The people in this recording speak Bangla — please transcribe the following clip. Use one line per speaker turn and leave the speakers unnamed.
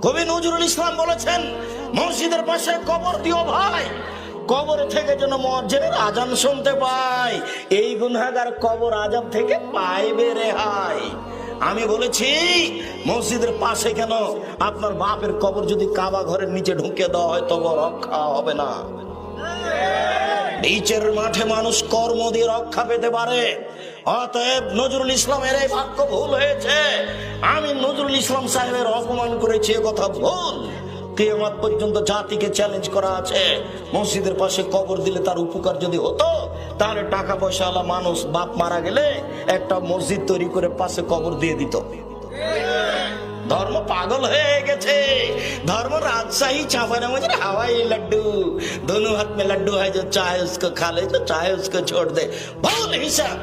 কবি নজরুল ইসলাম বলেছেন, মসজিদের পাশে কবর দিও ভাই, কবর থেকে যেন মুয়াজ্জিনের আজান শুনতে পাই, এই গুনাহগার কবর আযাব থেকে পাইবে রেহাই। আমি বলেছি মসজিদের পাশে কেন, আপনার বাপের কবর যদি কাবা ঘরের নিচে ঢুকে দেওয়া হয় তবু রক্ষা হবে না। নিচের মাঠে মানুষ কর্ম দিয়ে রক্ষা পেতে পারে। অতএব নজরুল ইসলামের এই বাক্য ভুল হয়েছে। আমি নজরুল ইসলাম সাহেবের অপমান করেছি, এ কথা ভুল। কিয়ামত পর্যন্ত জাতিকে চ্যালেঞ্জ করা আছে, মসজিদের পাশে কবর দিলে তার উপকার যদি হতো, তাহলে টাকা পয়সাওয়ালা মানুষ বাপ মারা গেলে একটা মসজিদ তৈরি করে পাশে কবর দিয়ে দিত। ধর্ম পাগল হয়ে গেছে। धर्म राजशाही चांपानेर हवाई लड्डू, दोनों हाथ में लड्डू है, जो चाहे उसको खा ले, जो चाहे उसको छोड़ दे। भूल हिसाब।